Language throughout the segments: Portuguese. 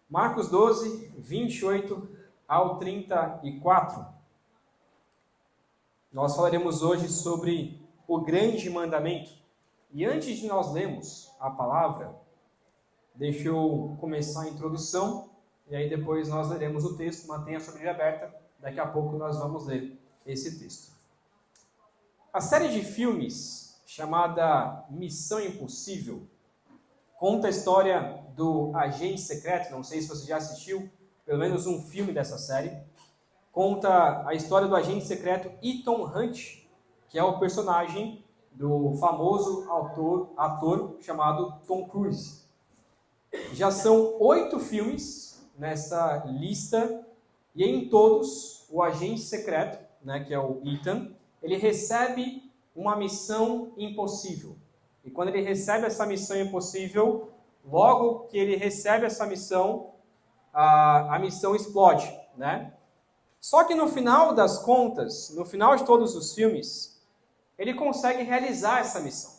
Marcos 12, 28 ao 34. Nós falaremos hoje sobre o grande mandamento. E antes de nós lermos a palavra, deixa eu começar a introdução, e aí depois nós leremos o texto. Mantenha a sua Bíblia aberta, daqui a pouco nós vamos ler esse texto. A série de filmes chamada Missão Impossível conta a história do agente secreto. Não sei se você já assistiu pelo menos um filme dessa série. Conta a história do agente secreto Ethan Hunt, que é o personagem do famoso ator chamado Tom Cruise. Já são 8 filmes nessa lista, e em todos o agente secreto, que é o Ethan, ele recebe uma missão impossível. E quando ele recebe essa missão impossível, logo que ele recebe essa missão, a missão explode, Só que no final das contas, no final de todos os filmes, ele consegue realizar essa missão.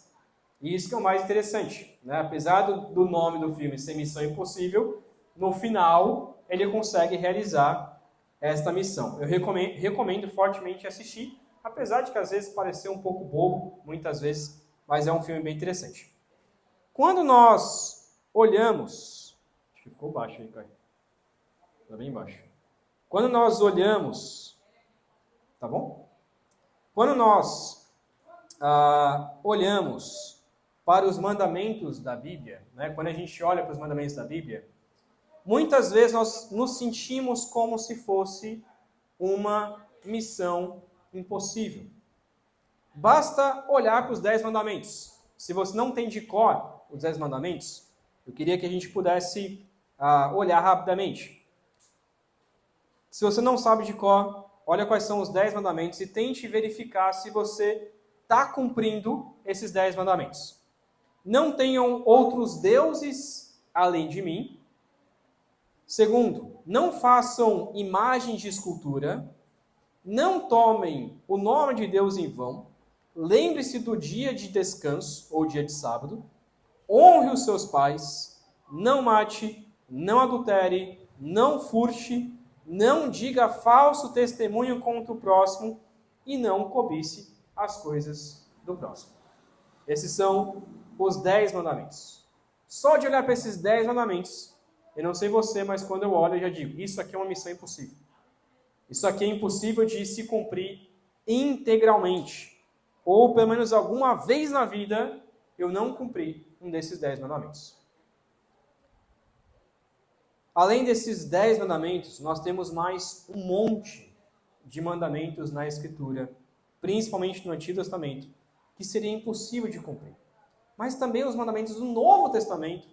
E isso que é o mais interessante, Apesar do nome do filme ser Missão Impossível, no final ele consegue realizar esta missão. Eu recomendo fortemente assistir, apesar de que às vezes parecer um pouco bobo, muitas vezes, mas é um filme bem interessante. Quando nós olhamos... Acho que ficou baixo aí, Caio. Está bem baixo. Quando nós olhamos... Tá bom? Quando nós olhamos para os mandamentos da Bíblia, quando a gente olha para os mandamentos da Bíblia, muitas vezes nós nos sentimos como se fosse uma missão impossível. Basta olhar para os 10 mandamentos. Se você não tem de cor os 10 mandamentos, eu queria que a gente pudesse olhar rapidamente. Se você não sabe de cor, olha quais são os 10 mandamentos e tente verificar se você está cumprindo esses 10 mandamentos. Não tenham outros deuses além de mim. Segundo, não façam imagens de escultura. Não tomem o nome de Deus em vão. Lembre-se do dia de descanso, ou dia de sábado. Honre os seus pais. Não mate, não adultere, não furte, não diga falso testemunho contra o próximo e não cobice as coisas do próximo. Esses são os 10 mandamentos. Só de olhar para esses 10 mandamentos, eu não sei você, mas quando eu olho eu já digo, isso aqui é uma missão impossível. Isso aqui é impossível de se cumprir integralmente. Ou pelo menos alguma vez na vida eu não cumpri um desses 10 mandamentos. Além desses 10 mandamentos, nós temos mais um monte de mandamentos na Escritura, principalmente no Antigo Testamento, que seria impossível de cumprir. Mas também os mandamentos do Novo Testamento,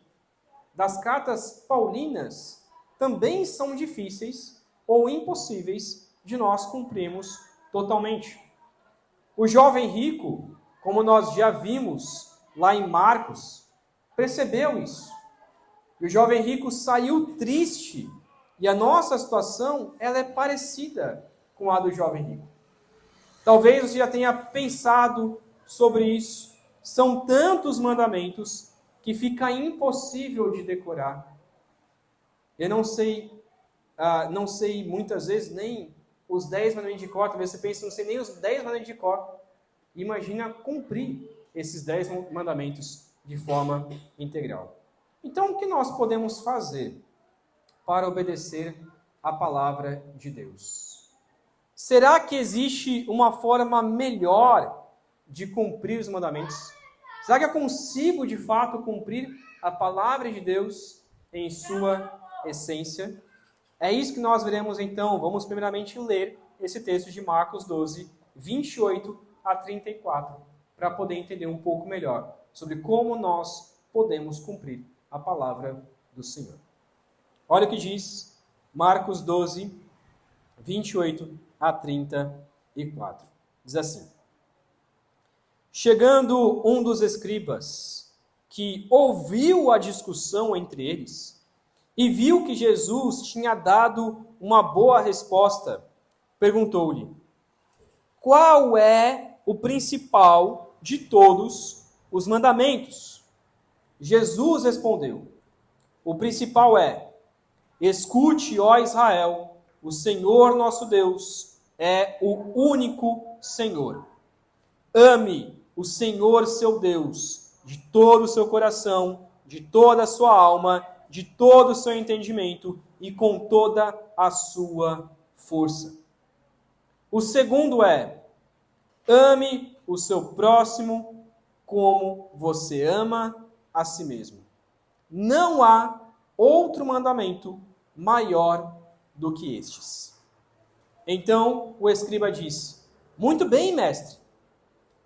das cartas paulinas, também são difíceis ou impossíveis de nós cumprirmos totalmente. O jovem rico, como nós já vimos lá em Marcos, percebeu isso. E o jovem rico saiu triste. E a nossa situação, ela é parecida com a do jovem rico. Talvez você já tenha pensado sobre isso. São tantos mandamentos que fica impossível de decorar. Eu não sei muitas vezes nem os 10 mandamentos de cor. Talvez você pense, não sei nem os 10 mandamentos de cor. Imagina cumprir esses 10 mandamentos de forma integral. Então, o que nós podemos fazer para obedecer a palavra de Deus? Será que existe uma forma melhor de cumprir os mandamentos? Será que eu consigo, de fato, cumprir a palavra de Deus em sua essência? É isso que nós veremos, então. Vamos primeiramente ler esse texto de Marcos 12, 28 a 34, para poder entender um pouco melhor sobre como nós podemos cumprir a palavra do Senhor. Olha o que diz Marcos 12, 28 a 34. Diz assim: Chegando um dos escribas, que ouviu a discussão entre eles, e viu que Jesus tinha dado uma boa resposta, perguntou-lhe: qual é o principal de todos os mandamentos? Jesus respondeu: o principal é: Escute, ó Israel, o Senhor nosso Deus é o único Senhor. Ame o Senhor seu Deus de todo o seu coração, de toda a sua alma, de todo o seu entendimento e com toda a sua força. O segundo é: ame o seu próximo como você ama a si mesmo. Não há outro mandamento maior do que estes. Então o escriba disse: muito bem, mestre.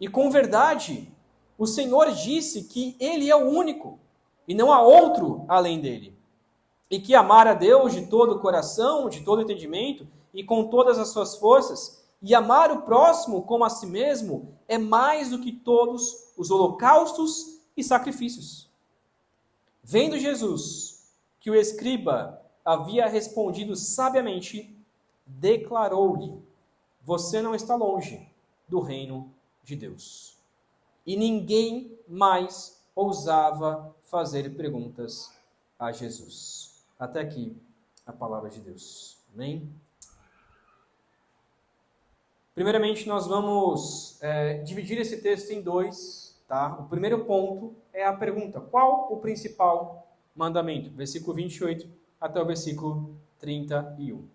E com verdade, o Senhor disse que Ele é o único, e não há outro além dele. E que amar a Deus de todo o coração, de todo o entendimento, e com todas as suas forças, e amar o próximo como a si mesmo, é mais do que todos os holocaustos e sacrifícios. Vendo Jesus que o escriba havia respondido sabiamente, declarou-lhe: você não está longe do reino de Deus. E ninguém mais ousava fazer perguntas a Jesus. Até aqui a palavra de Deus. Amém? Primeiramente, nós vamos dividir esse texto em dois. Tá? O primeiro ponto é a pergunta: qual o principal mandamento? Versículo 28 até o versículo 31.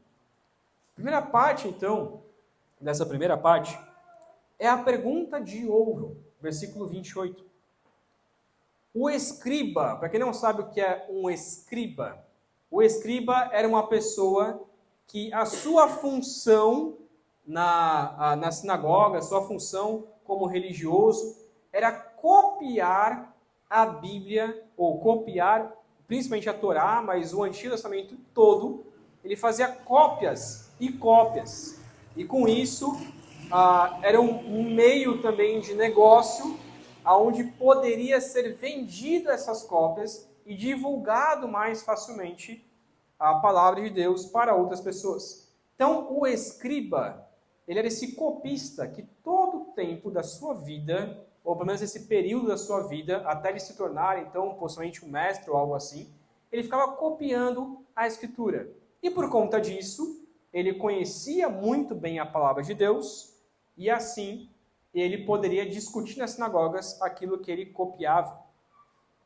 Primeira parte, então, dessa primeira parte, é a pergunta de ouro, versículo 28. O escriba, para quem não sabe o que é um escriba, o escriba era uma pessoa que a sua função na sinagoga, a sua função como religioso, era copiar a Bíblia, ou copiar principalmente a Torá, mas o Antigo Testamento todo. Ele fazia cópias e cópias. E com isso, era um meio também de negócio, onde poderia ser vendido essas cópias e divulgado mais facilmente a palavra de Deus para outras pessoas. Então, o escriba, ele era esse copista que todo o tempo da sua vida, ou pelo menos esse período da sua vida, até ele se tornar, então, possivelmente um mestre ou algo assim, ele ficava copiando a Escritura. E por conta disso, ele conhecia muito bem a palavra de Deus, e assim ele poderia discutir nas sinagogas aquilo que ele copiava.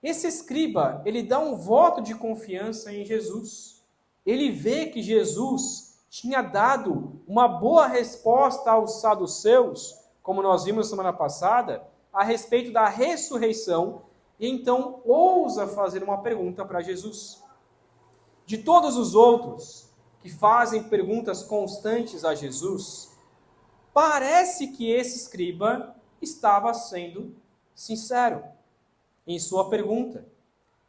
Esse escriba, ele dá um voto de confiança em Jesus. Ele vê que Jesus tinha dado uma boa resposta aos saduceus, como nós vimos semana passada, a respeito da ressurreição, e então ousa fazer uma pergunta para Jesus. De todos os outros que fazem perguntas constantes a Jesus, parece que esse escriba estava sendo sincero em sua pergunta.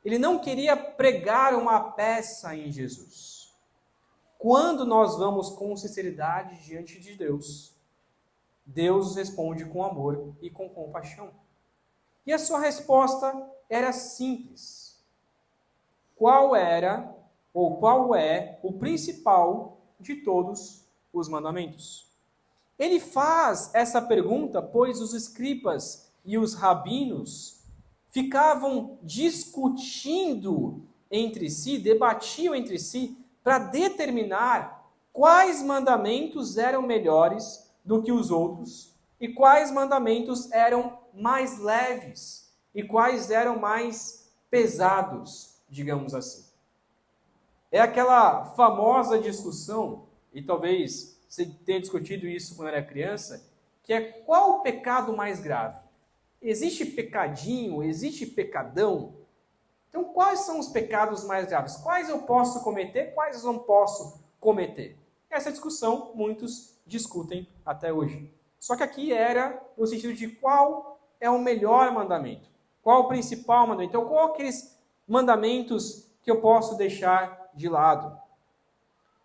Ele não queria pregar uma peça em Jesus. Quando nós vamos com sinceridade diante de Deus, Deus responde com amor e com compaixão. E a sua resposta era simples. Qual era, ou qual é, o principal de todos os mandamentos? Ele faz essa pergunta, pois os escribas e os rabinos ficavam discutindo entre si, debatiam entre si, para determinar quais mandamentos eram melhores do que os outros e quais mandamentos eram mais leves e quais eram mais pesados, digamos assim. É aquela famosa discussão, e talvez você tenha discutido isso quando era criança, que é: qual o pecado mais grave? Existe pecadinho? Existe pecadão? Então, quais são os pecados mais graves? Quais eu posso cometer? Quais eu não posso cometer? Essa discussão muitos discutem até hoje. Só que aqui era no sentido de qual é o melhor mandamento? Qual o principal mandamento? Então, qual aqueles mandamentos que eu posso deixar de lado?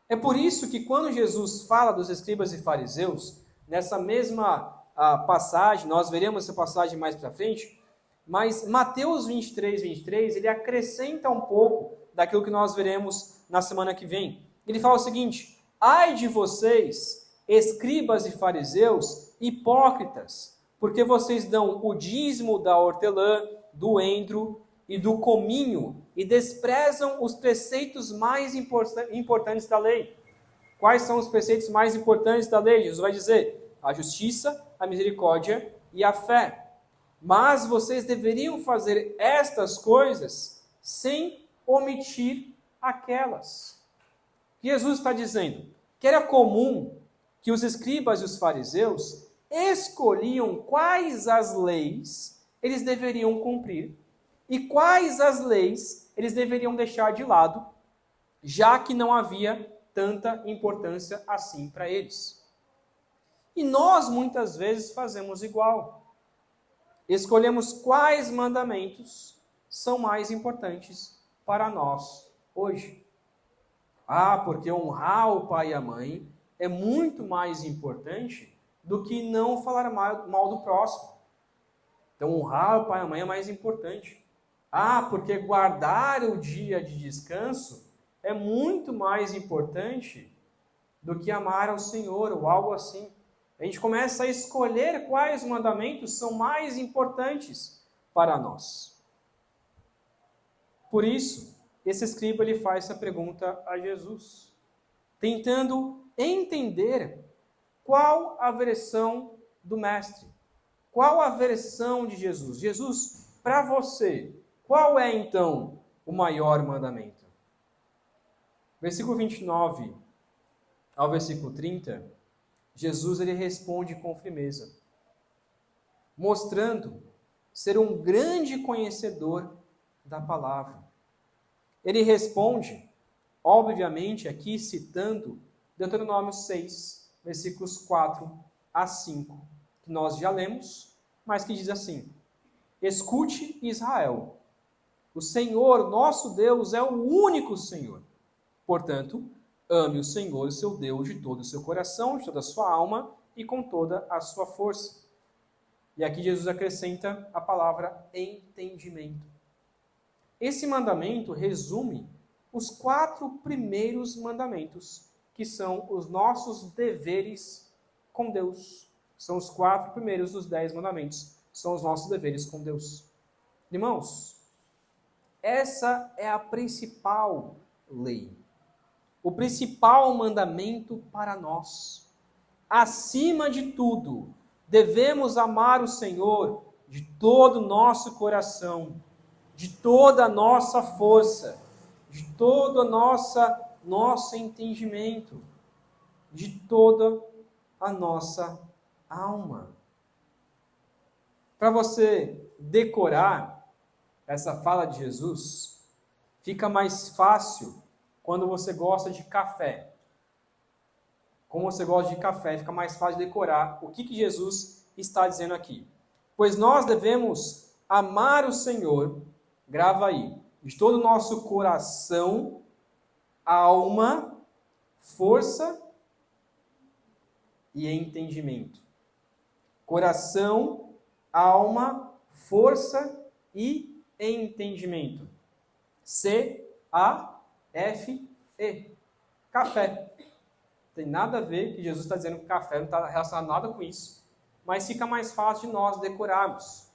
É por isso que quando Jesus fala dos escribas e fariseus, nessa mesma passagem, nós veremos essa passagem mais para frente, mas Mateus 23, ele acrescenta um pouco daquilo que nós veremos na semana que vem. Ele fala o seguinte: ai de vocês, escribas e fariseus, hipócritas, porque vocês dão o dízimo da hortelã, do endro e do cominho e desprezam os preceitos mais importantes da lei. Quais são os preceitos mais importantes da lei? Jesus vai dizer: a justiça, a misericórdia e a fé. Mas vocês deveriam fazer estas coisas sem omitir aquelas. Jesus está dizendo que era comum que os escribas e os fariseus escolhiam quais as leis eles deveriam cumprir e quais as leis eles deveriam deixar de lado, já que não havia tanta importância assim para eles. E nós muitas vezes fazemos igual. Escolhemos quais mandamentos são mais importantes para nós hoje. Porque honrar o pai e a mãe é muito mais importante do que não falar mal do próximo. Então, honrar o pai e a mãe é mais importante. Porque guardar o dia de descanso é muito mais importante do que amar ao Senhor ou algo assim. A gente começa a escolher quais mandamentos são mais importantes para nós. Por isso, esse escriba ele faz essa pergunta a Jesus, tentando entender qual a versão do mestre, qual a versão de Jesus. Jesus, para você, qual é então o maior mandamento? Versículo 29 ao versículo 30, Jesus ele responde com firmeza, mostrando ser um grande conhecedor da palavra. Ele responde, obviamente, aqui citando Deuteronômio 6, versículos 4 a 5, que nós já lemos, mas que diz assim: escute, Israel, o Senhor, nosso Deus, é o único Senhor. Portanto, ame o Senhor, seu Deus, de todo o seu coração, de toda a sua alma e com toda a sua força. E aqui Jesus acrescenta a palavra entendimento. Esse mandamento resume os 4 primeiros mandamentos, que são os nossos deveres com Deus. São os 4 primeiros dos 10 mandamentos. São os nossos deveres com Deus. Irmãos, essa é a principal lei. O principal mandamento para nós. Acima de tudo, devemos amar o Senhor de todo o nosso coração, de toda a nossa força, de todo o nosso entendimento, de toda a nossa alma. Para você decorar essa fala de Jesus, fica mais fácil quando você gosta de café. Como você gosta de café, fica mais fácil de decorar o que Jesus está dizendo aqui. Pois nós devemos amar o Senhor, grava aí, de todo o nosso coração, alma, força e entendimento. Coração, alma, força e entendimento. C-A-F-E. Café. Tem nada a ver que Jesus está dizendo que café não está relacionado nada com isso. Mas fica mais fácil de nós decorarmos.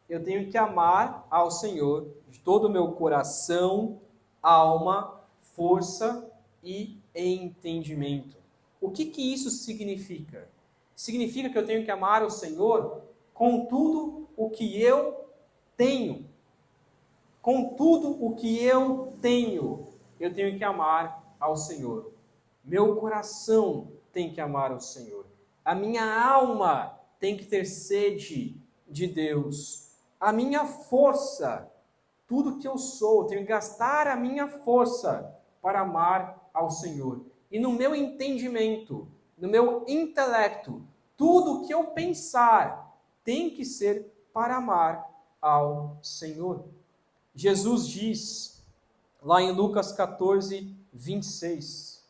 Eu tenho que amar ao Senhor de todo o meu coração, alma, força e entendimento. O que isso significa? Significa que eu tenho que amar o Senhor com tudo o que eu tenho. Com tudo o que eu tenho que amar ao Senhor. Meu coração tem que amar ao Senhor. A minha alma tem que ter sede de Deus. A minha força, tudo que eu sou, tenho que gastar a minha força para amar ao Senhor. E no meu entendimento, no meu intelecto, tudo que eu pensar tem que ser para amar ao Senhor. Jesus diz, lá em Lucas 14, 26,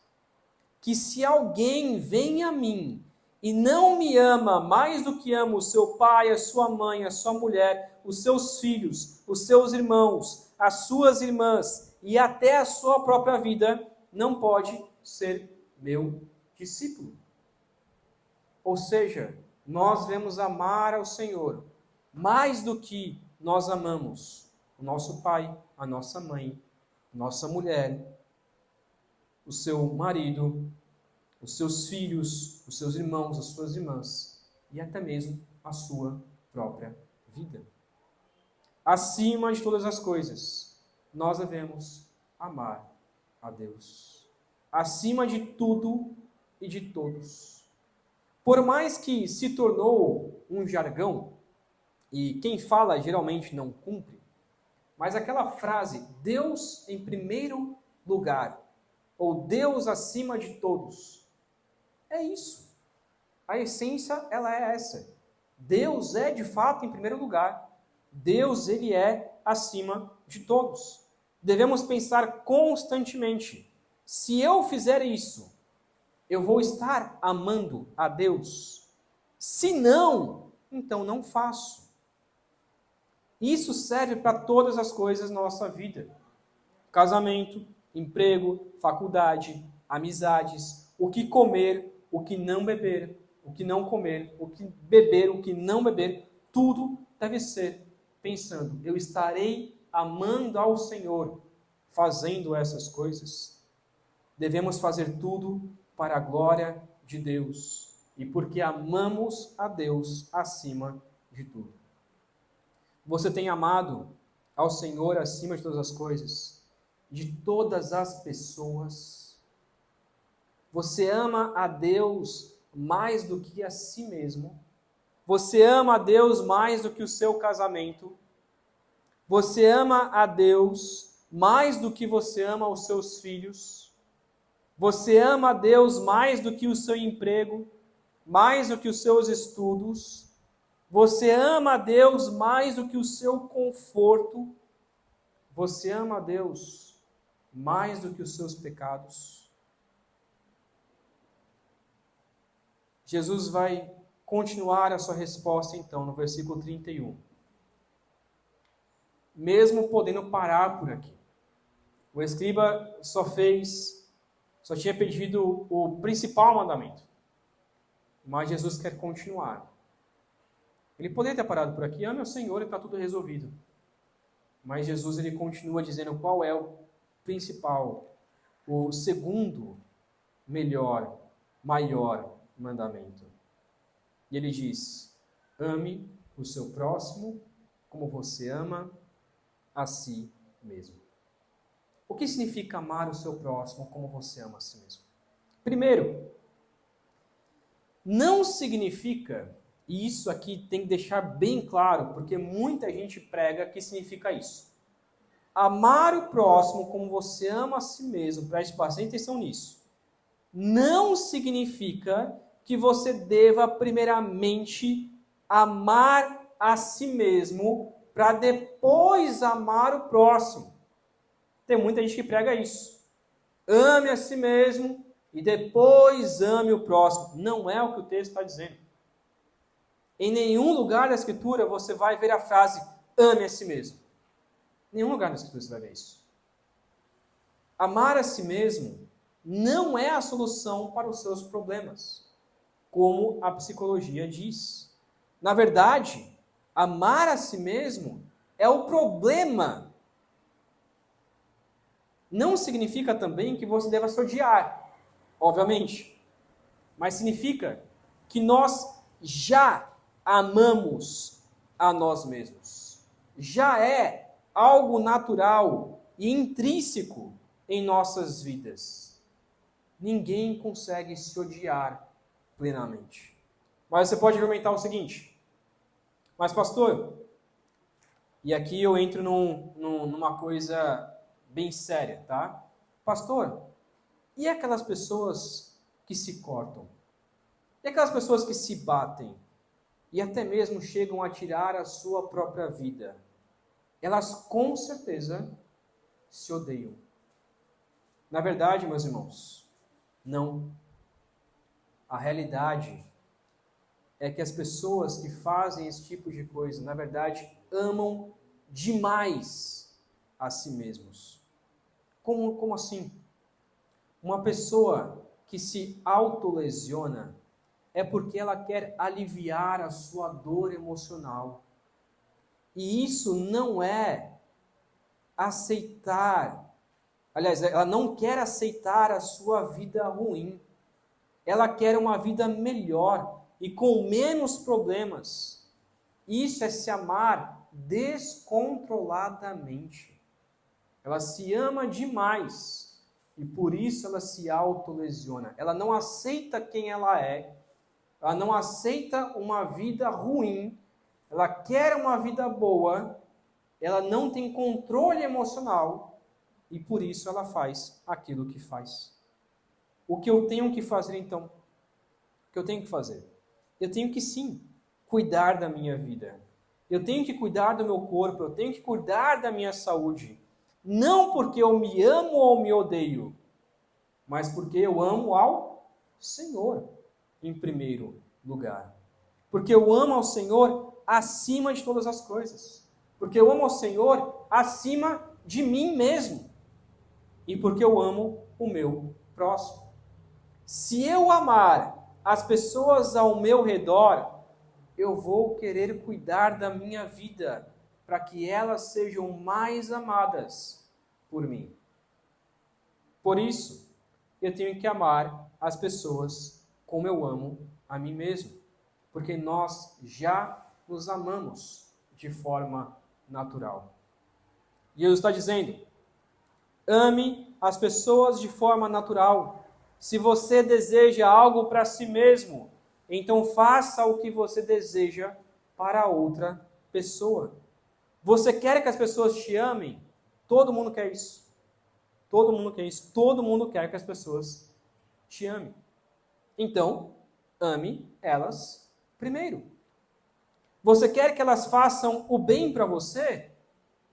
que se alguém vem a mim e não me ama mais do que ama o seu pai, a sua mãe, a sua mulher, os seus filhos, os seus irmãos, as suas irmãs e até a sua própria vida, não pode ser meu discípulo. Ou seja, nós devemos amar ao Senhor mais do que nós amamos o nosso pai, a nossa mãe, nossa mulher, o seu marido, os seus filhos, os seus irmãos, as suas irmãs e até mesmo a sua própria vida. Acima de todas as coisas, nós devemos amar a Deus. Acima de tudo e de todos. Por mais que se tornou um jargão, e quem fala geralmente não cumpre, mas aquela frase, Deus em primeiro lugar, ou Deus acima de todos, é isso. A essência, ela é essa. Deus é de fato em primeiro lugar. Deus, ele é acima de todos. Devemos pensar constantemente, se eu fizer isso, eu vou estar amando a Deus? Se não, então não faço. Isso serve para todas as coisas na nossa vida. Casamento, emprego, faculdade, amizades, o que comer, o que não beber, o que não comer, o que beber, o que não beber, tudo deve ser pensando, eu estarei amando ao Senhor fazendo essas coisas. Devemos fazer tudo para a glória de Deus e porque amamos a Deus acima de tudo. Você tem amado ao Senhor acima de todas as coisas, de todas as pessoas? Você ama a Deus mais do que a si mesmo? Você ama a Deus mais do que o seu casamento? Você ama a Deus mais do que você ama os seus filhos? Você ama a Deus mais do que o seu emprego? Mais do que os seus estudos? Você ama a Deus mais do que o seu conforto? Você ama a Deus mais do que os seus pecados? Jesus vai continuar a sua resposta então no versículo 31. Mesmo podendo parar por aqui. O escriba só tinha pedido o principal mandamento. Mas Jesus quer continuar. Ele poderia ter parado por aqui, ame o Senhor e está tudo resolvido. Mas Jesus ele continua dizendo qual é o principal, o segundo melhor, maior mandamento. E ele diz, ame o seu próximo como você ama a si mesmo. O que significa amar o seu próximo como você ama a si mesmo? Primeiro, não significa, e isso aqui tem que deixar bem claro, porque muita gente prega que significa isso. Amar o próximo como você ama a si mesmo, preste bastante atenção nisso. Não significa que você deva primeiramente amar a si mesmo para depois amar o próximo. Tem muita gente que prega isso. Ame a si mesmo e depois ame o próximo. Não é o que o texto está dizendo. Em nenhum lugar da Escritura você vai ver a frase ame a si mesmo. Em nenhum lugar da Escritura você vai ver isso. Amar a si mesmo não é a solução para os seus problemas, como a psicologia diz. Na verdade, amar a si mesmo é o problema. Não significa também que você deva se odiar, obviamente, mas significa que nós já amamos a nós mesmos. Já é algo natural e intrínseco em nossas vidas. Ninguém consegue se odiar plenamente. Mas você pode argumentar o seguinte, mas pastor, e aqui eu entro numa coisa bem séria, tá? Pastor, e aquelas pessoas que se cortam? E aquelas pessoas que se batem? E até mesmo chegam a tirar a sua própria vida? Elas com certeza se odeiam. Na verdade, meus irmãos, não. A realidade é que as pessoas que fazem esse tipo de coisa, na verdade, amam demais a si mesmos. Como assim? Uma pessoa que se autolesiona é porque ela quer aliviar a sua dor emocional. E isso não é aceitar, aliás, ela não quer aceitar a sua vida ruim. Ela quer uma vida melhor e com menos problemas. Isso é se amar descontroladamente. Ela se ama demais e por isso ela se autolesiona. Ela não aceita quem ela é, ela não aceita uma vida ruim, ela quer uma vida boa, ela não tem controle emocional e por isso ela faz aquilo que faz. O que eu tenho que fazer então? O que eu tenho que fazer? Eu tenho que sim cuidar da minha vida. Eu tenho que cuidar do meu corpo, eu tenho que cuidar da minha saúde. Não porque eu me amo ou me odeio, mas porque eu amo ao Senhor em primeiro lugar. Porque eu amo ao Senhor acima de todas as coisas. Porque eu amo ao Senhor acima de mim mesmo. E porque eu amo o meu próximo. Se eu amar as pessoas ao meu redor, eu vou querer cuidar da minha vida para que elas sejam mais amadas por mim. Por isso, eu tenho que amar as pessoas como eu amo a mim mesmo, porque nós já nos amamos de forma natural. E Jesus está dizendo, ame as pessoas de forma natural. Se você deseja algo para si mesmo, então faça o que você deseja para outra pessoa. Você quer que as pessoas te amem? Todo mundo quer isso. Todo mundo quer isso. Todo mundo quer que as pessoas te amem. Então, ame elas primeiro. Você quer que elas façam o bem para você?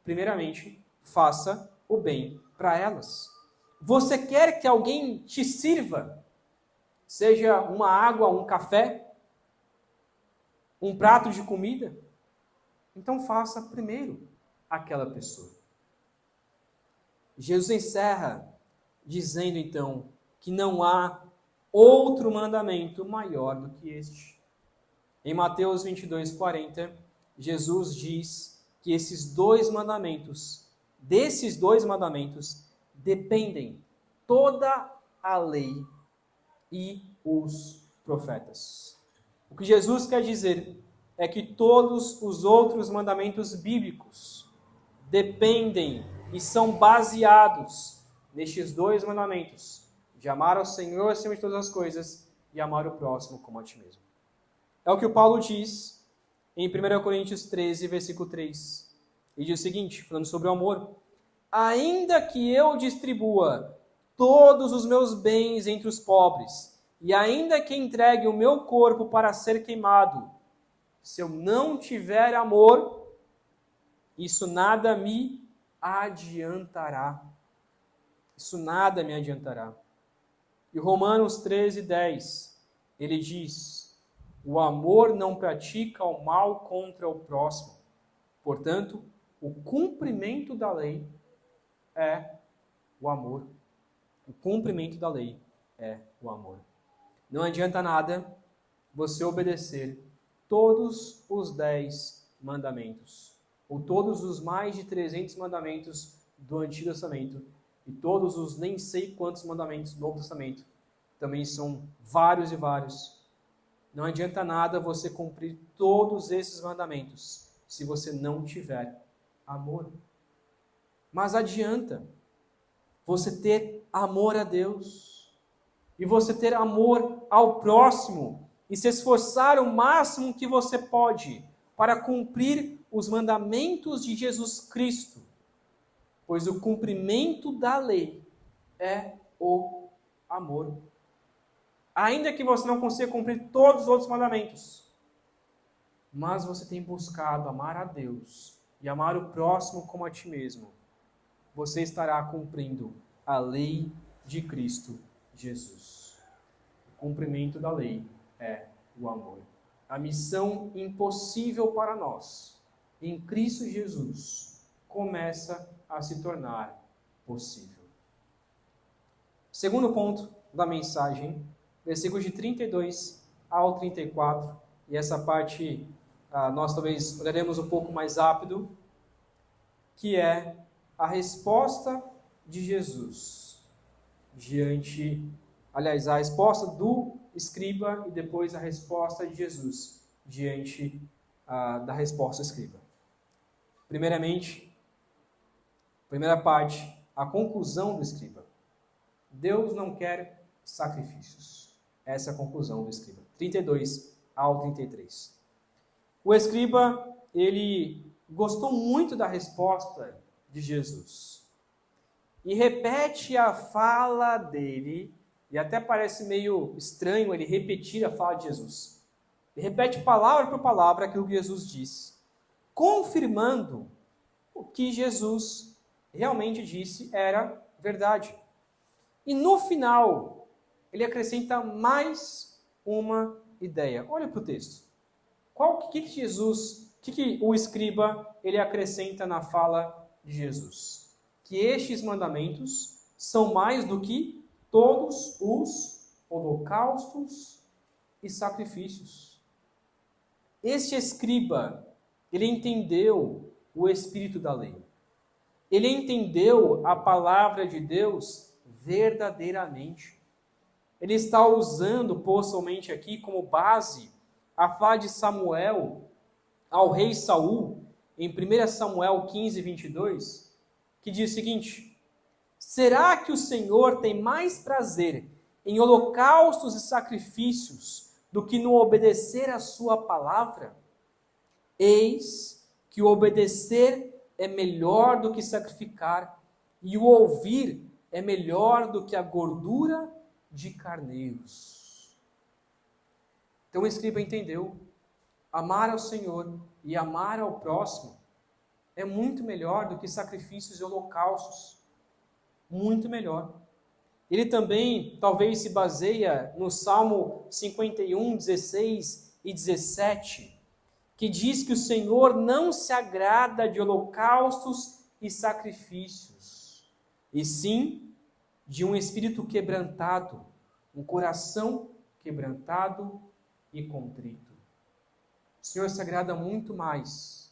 Primeiramente, faça o bem para elas. Você quer que alguém te sirva? Seja uma água, um café, um prato de comida? Então faça primeiro aquela pessoa. Jesus encerra dizendo então que não há outro mandamento maior do que este. Em Mateus 22:40, Jesus diz que desses dois mandamentos, dependem toda a lei e os profetas. O que Jesus quer dizer é que todos os outros mandamentos bíblicos dependem e são baseados nestes dois mandamentos, de amar ao Senhor acima de todas as coisas e amar o próximo como a ti mesmo. É o que o Paulo diz em 1 Coríntios 13, versículo 3. Ele diz o seguinte, falando sobre o amor: ainda que eu distribua todos os meus bens entre os pobres, e ainda que entregue o meu corpo para ser queimado, se eu não tiver amor, isso nada me adiantará. Isso nada me adiantará. E Romanos 13:10, ele diz: o amor não pratica o mal contra o próximo. Portanto, o cumprimento da lei é o amor. O cumprimento da lei é o amor. Não adianta nada você obedecer todos os 10 mandamentos, ou todos os mais de 300 mandamentos do Antigo Testamento, e todos os nem sei quantos mandamentos do Novo Testamento. Também são vários e vários. Não adianta nada você cumprir todos esses mandamentos se você não tiver amor. Mas adianta você ter amor a Deus e você ter amor ao próximo e se esforçar o máximo que você pode para cumprir os mandamentos de Jesus Cristo, pois o cumprimento da lei é o amor. Ainda que você não consiga cumprir todos os outros mandamentos, mas você tem buscado amar a Deus e amar o próximo como a ti mesmo, você estará cumprindo a lei de Cristo Jesus. O cumprimento da lei é o amor. A missão impossível para nós, em Cristo Jesus, começa a se tornar possível. Segundo ponto da mensagem, versículos de 32 ao 34, e essa parte nós talvez olharemos um pouco mais rápido, que é a resposta de Jesus a resposta do escriba e depois a resposta de Jesus diante da resposta do escriba. Primeiramente, primeira parte, a conclusão do escriba. Deus não quer sacrifícios. Essa é a conclusão do escriba. 32 ao 33. O escriba, ele gostou muito da resposta de Jesus. E repete a fala dele, e até parece meio estranho ele repetir a fala de Jesus. Ele repete palavra por palavra aquilo que Jesus disse, confirmando o que Jesus realmente disse era verdade. E no final, ele acrescenta mais uma ideia. Olha para o texto. O que o escriba ele acrescenta na fala de Jesus? Que estes mandamentos são mais do que todos os holocaustos e sacrifícios. Este escriba, ele entendeu o espírito da lei. Ele entendeu a palavra de Deus verdadeiramente. Ele está usando, possivelmente aqui, como base, a fala de Samuel ao rei Saul, em 1 Samuel 15, 22, que diz o seguinte: será que o Senhor tem mais prazer em holocaustos e sacrifícios do que no obedecer a sua palavra? Eis que o obedecer é melhor do que sacrificar, e o ouvir é melhor do que a gordura de carneiros. Então o escriba entendeu, amar ao Senhor e amar ao próximo é muito melhor do que sacrifícios e holocaustos. Muito melhor. Ele também talvez se baseia no Salmo 51, 16 e 17, que diz que o Senhor não se agrada de holocaustos e sacrifícios, e sim de um espírito quebrantado, um coração quebrantado e contrito. O Senhor se agrada muito mais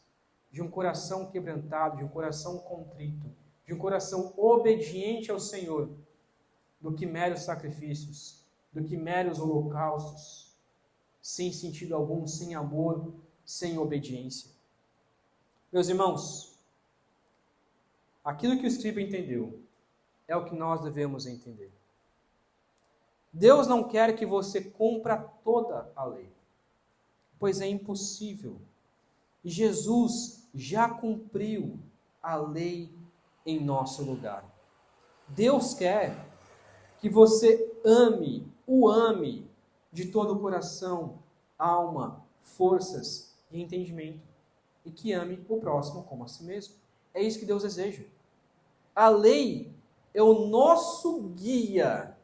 de um coração quebrantado, de um coração contrito, de um coração obediente ao Senhor, do que meros sacrifícios, do que meros holocaustos, sem sentido algum, sem amor, sem obediência. Meus irmãos, aquilo que o escriba entendeu é o que nós devemos entender. Deus não quer que você cumpra toda a lei, pois é impossível. E Jesus já cumpriu a lei em nosso lugar. Deus quer que você o ame de todo o coração, alma, forças e entendimento, e que ame o próximo como a si mesmo. É isso que Deus deseja. A lei é o nosso guia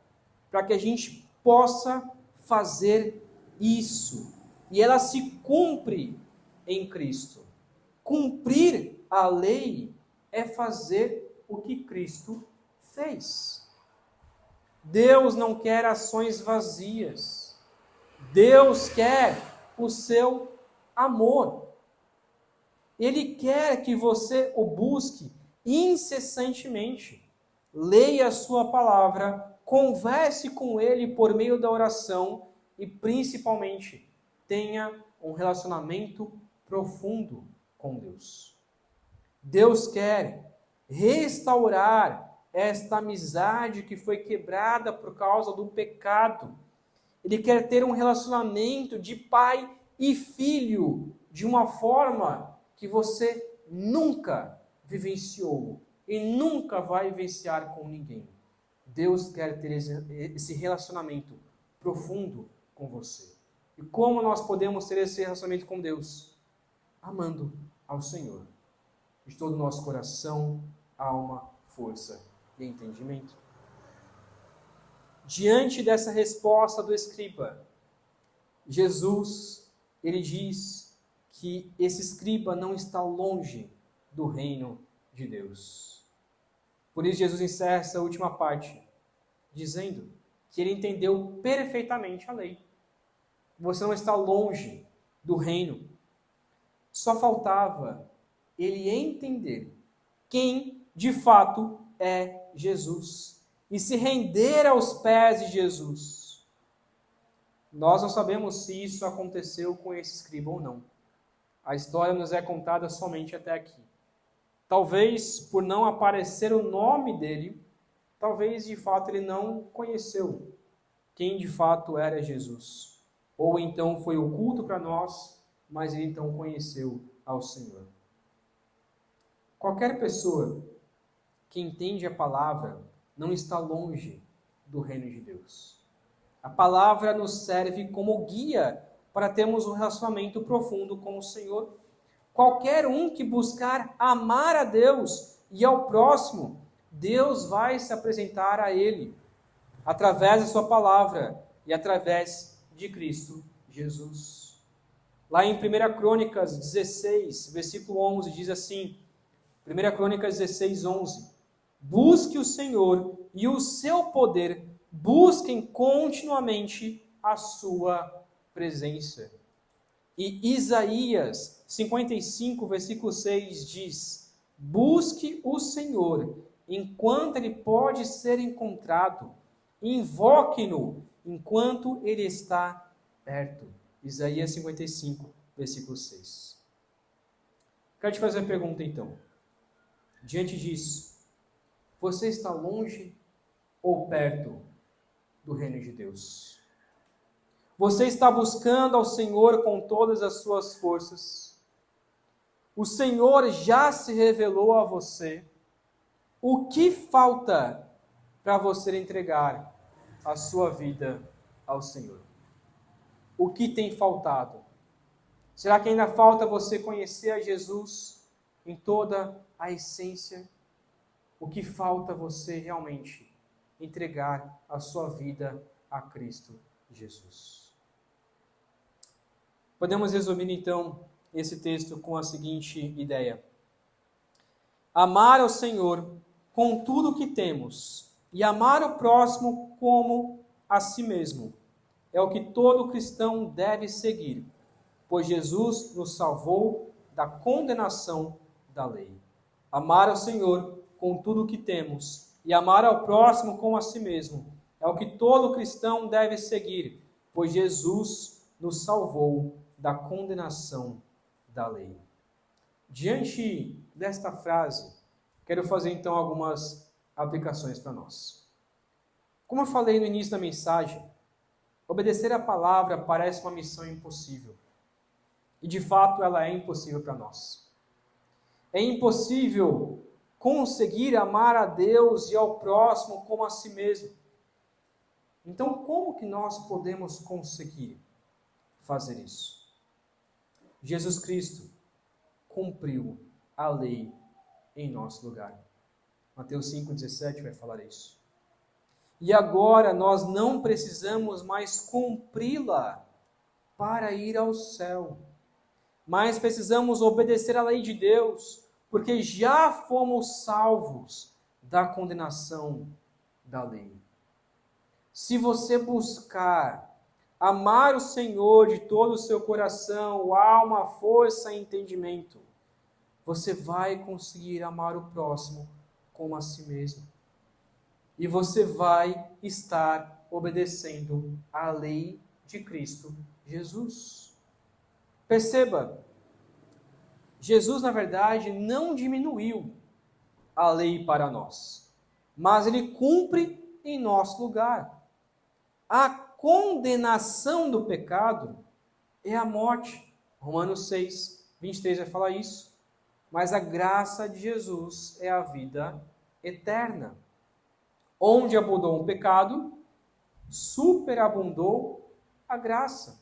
para que a gente possa fazer isso. E ela se cumpre em Cristo. Cumprir a lei é fazer o que Cristo fez. Deus não quer ações vazias. Deus quer o seu amor. Ele quer que você o busque incessantemente. Leia a sua palavra, converse com Ele por meio da oração e, principalmente, tenha um relacionamento profundo com Deus. Deus quer restaurar esta amizade que foi quebrada por causa do pecado. Ele quer ter um relacionamento de pai e filho de uma forma que você nunca vivenciou e nunca vai vivenciar com ninguém. Deus quer ter esse relacionamento profundo com você. E como nós podemos ter esse relacionamento com Deus? Amando ao Senhor de todo o nosso coração, alma, força e entendimento. Diante dessa resposta do escriba, Jesus, ele diz que esse escriba não está longe do reino de Deus. Por isso Jesus encerra essa última parte, dizendo que ele entendeu perfeitamente a lei. Você não está longe do reino. Só faltava ele entender quem de fato, é Jesus. E se render aos pés de Jesus. Nós não sabemos se isso aconteceu com esse escriba ou não. A história nos é contada somente até aqui. Talvez, por não aparecer o nome dele, talvez de fato ele não conheceu quem de fato era Jesus. Ou então foi oculto para nós, mas ele então conheceu ao Senhor. Qualquer pessoa que entende a palavra não está longe do reino de Deus. A palavra nos serve como guia para termos um relacionamento profundo com o Senhor. Qualquer um que buscar amar a Deus e ao próximo, Deus vai se apresentar a ele através da sua palavra e através de Cristo Jesus. Lá em 1 Crônicas 16, versículo 11, diz assim, 1 Crônicas 16, 11, busque o Senhor e o seu poder, busquem continuamente a sua presença. E Isaías 55, versículo 6 diz, busque o Senhor enquanto ele pode ser encontrado, invoque-no enquanto ele está perto. Isaías 55, versículo 6. Quero te fazer uma pergunta então. Diante disso, você está longe ou perto do reino de Deus? Você está buscando ao Senhor com todas as suas forças? O Senhor já se revelou a você? O que falta para você entregar a sua vida ao Senhor? O que tem faltado? Será que ainda falta você conhecer a Jesus em toda a essência? O que falta você realmente entregar a sua vida a Cristo Jesus? Podemos resumir então esse texto com a seguinte ideia: amar ao Senhor com tudo o que temos e amar o próximo como a si mesmo é o que todo cristão deve seguir, pois Jesus nos salvou da condenação da lei. Amar ao Senhor com tudo o que temos e amar ao próximo como a si mesmo é o que todo cristão deve seguir, pois Jesus nos salvou da condenação da lei. Diante desta frase, quero fazer então algumas aplicações para nós. Como eu falei no início da mensagem, obedecer a palavra parece uma missão impossível. E de fato ela é impossível para nós. É impossível conseguir amar a Deus e ao próximo como a si mesmo. Então, como que nós podemos conseguir fazer isso? Jesus Cristo cumpriu a lei em nosso lugar. Mateus 5,17 vai falar isso. E agora nós não precisamos mais cumpri-la para ir ao céu, mas precisamos obedecer à lei de Deus, porque já fomos salvos da condenação da lei. Se você buscar amar o Senhor de todo o seu coração, alma, força e entendimento, você vai conseguir amar o próximo como a si mesmo. E você vai estar obedecendo à lei de Cristo Jesus. Perceba, Jesus, na verdade, não diminuiu a lei para nós, mas ele cumpre em nosso lugar. A condenação do pecado é a morte. Romanos 6, 23 vai falar isso. Mas a graça de Jesus é a vida eterna. Onde abundou o pecado, superabundou a graça.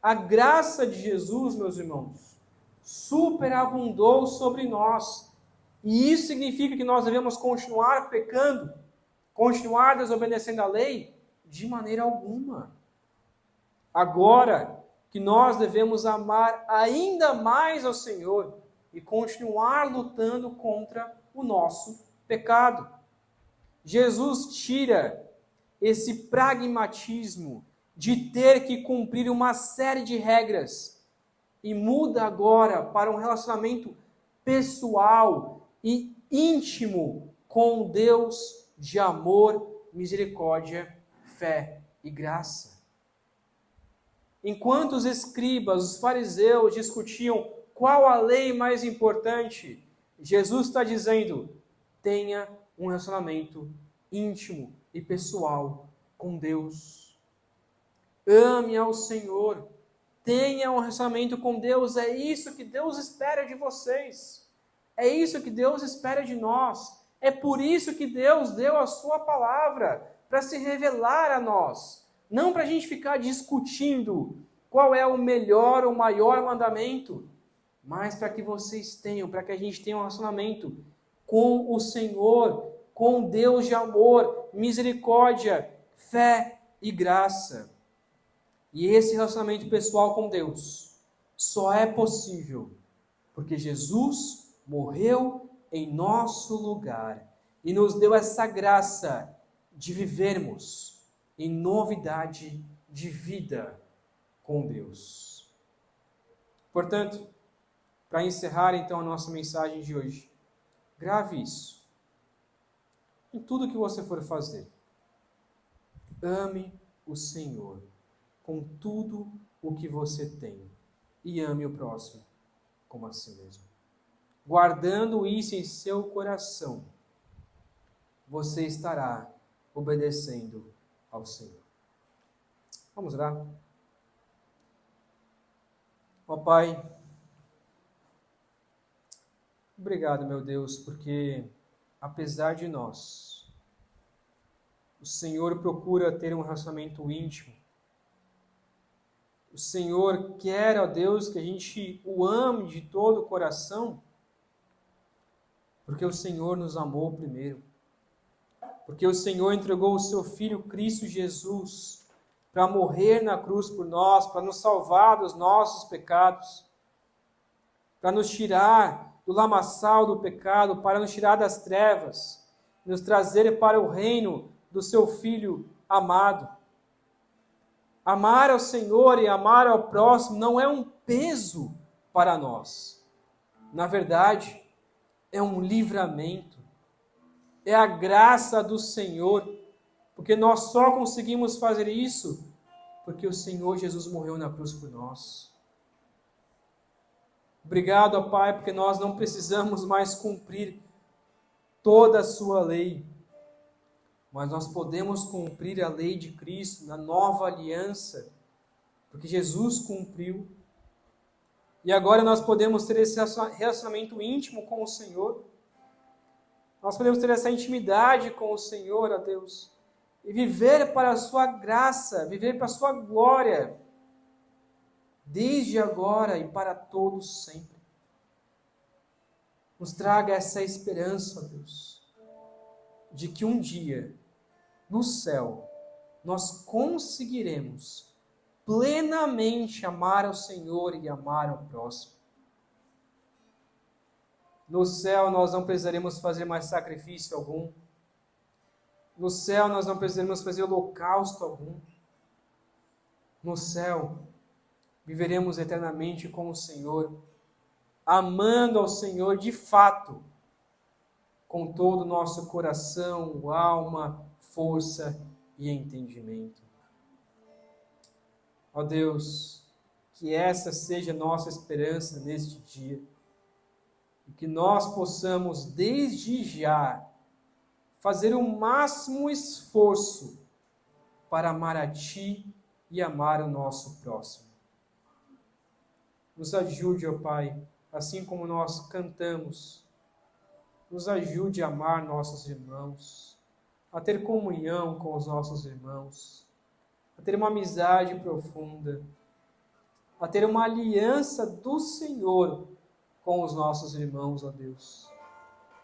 A graça de Jesus, meus irmãos, superabundou sobre nós. E isso significa que nós devemos continuar pecando, continuar desobedecendo a lei? De maneira alguma. Agora que nós devemos amar ainda mais ao Senhor e continuar lutando contra o nosso pecado. Jesus tira esse pragmatismo de ter que cumprir uma série de regras e muda agora para um relacionamento pessoal e íntimo com Deus de amor, misericórdia, fé e graça. Enquanto os escribas, os fariseus discutiam qual a lei mais importante, Jesus está dizendo: tenha um relacionamento íntimo e pessoal com Deus. Ame ao Senhor. Tenha um relacionamento com Deus. É isso que Deus espera de vocês. É isso que Deus espera de nós. É por isso que Deus deu a sua palavra, para se revelar a nós. Não para a gente ficar discutindo qual é o melhor ou maior mandamento, mas para que vocês tenham, para que a gente tenha um relacionamento com o Senhor, com Deus de amor, misericórdia, fé e graça. E esse relacionamento pessoal com Deus só é possível porque Jesus morreu em nosso lugar e nos deu essa graça de vivermos em novidade de vida com Deus. Portanto, para encerrar então a nossa mensagem de hoje, grave isso em tudo que você for fazer. Ame o Senhor com tudo o que você tem e ame o próximo como a si mesmo. Guardando isso em seu coração, você estará obedecendo ao Senhor. Vamos orar? Ó Pai, obrigado, meu Deus, porque apesar de nós, o Senhor procura ter um relacionamento íntimo. O Senhor quer, ó Deus, que a gente o ame de todo o coração, porque o Senhor nos amou primeiro. Porque o Senhor entregou o seu Filho Cristo Jesus para morrer na cruz por nós, para nos salvar dos nossos pecados, para nos tirar do lamaçal do pecado, para nos tirar das trevas, nos trazer para o reino do seu Filho amado. Amar ao Senhor e amar ao próximo não é um peso para nós. Na verdade, é um livramento. É a graça do Senhor, porque nós só conseguimos fazer isso porque o Senhor Jesus morreu na cruz por nós. Obrigado, ó Pai, porque nós não precisamos mais cumprir toda a sua lei, mas nós podemos cumprir a lei de Cristo na nova aliança, porque Jesus cumpriu. E agora nós podemos ter esse relacionamento íntimo com o Senhor. Nós podemos ter essa intimidade com o Senhor, ó Deus, e viver para a sua graça, viver para a sua glória, desde agora e para todos sempre. Nos traga essa esperança, ó Deus, de que um dia, no céu, nós conseguiremos plenamente amar ao Senhor e amar ao próximo. No céu nós não precisaremos fazer mais sacrifício algum. No céu nós não precisaremos fazer holocausto algum. No céu viveremos eternamente com o Senhor, amando ao Senhor de fato, com todo o nosso coração, alma, força e entendimento. Ó Deus, que essa seja a nossa esperança neste dia, e que nós possamos desde já fazer o máximo esforço para amar a Ti e amar o nosso próximo. Nos ajude, ó Pai, assim como nós cantamos, nos ajude a amar nossos irmãos, a ter comunhão com os nossos irmãos, a ter uma amizade profunda, a ter uma aliança do Senhor com os nossos irmãos, ó Deus.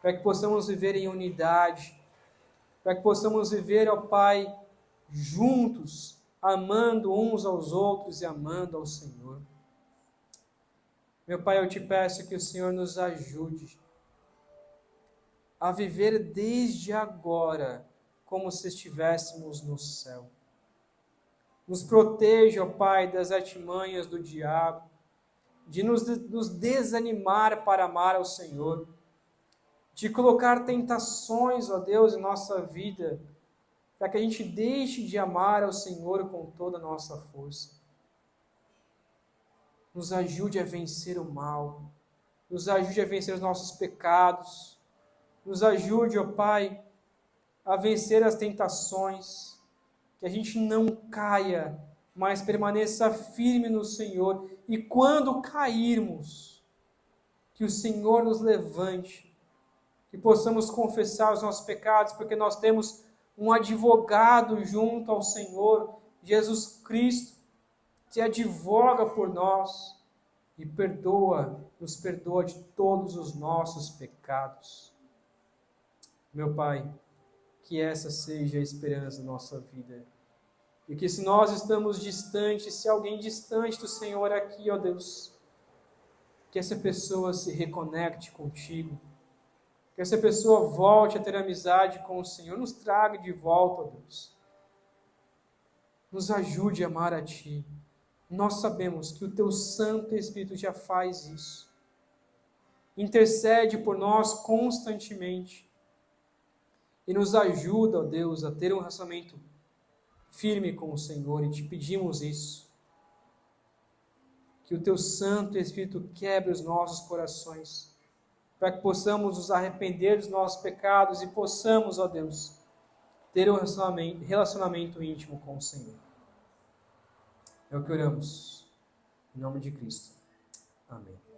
Para que possamos viver em unidade, para que possamos viver, ó Pai, juntos, amando uns aos outros e amando ao Senhor. Meu Pai, eu te peço que o Senhor nos ajude a viver desde agora como se estivéssemos no céu. Nos proteja, ó Pai, das artimanhas do diabo, de nos desanimar para amar ao Senhor, de colocar tentações, ó Deus, em nossa vida, para que a gente deixe de amar ao Senhor com toda a nossa força. Nos ajude a vencer o mal, nos ajude a vencer os nossos pecados, nos ajude, ó Pai, a vencer as tentações, que a gente não caia, mas permaneça firme no Senhor, e quando cairmos, que o Senhor nos levante, que possamos confessar os nossos pecados, porque nós temos um advogado junto ao Senhor, Jesus Cristo, que advoga por nós e nos perdoa de todos os nossos pecados. Meu Pai, que essa seja a esperança da nossa vida. E que se nós estamos distantes, se alguém distante do Senhor aqui, ó Deus, que essa pessoa se reconecte contigo, que essa pessoa volte a ter amizade com o Senhor, nos traga de volta, ó Deus. Nos ajude a amar a Ti. Nós sabemos que o Teu Santo Espírito já faz isso. Intercede por nós constantemente. E nos ajuda, ó Deus, a ter um relacionamento firme com o Senhor. E Te pedimos isso. Que o Teu Santo Espírito quebre os nossos corações, para que possamos nos arrepender dos nossos pecados e possamos, ó Deus, ter um relacionamento íntimo com o Senhor. É o que oramos. Em nome de Cristo. Amém.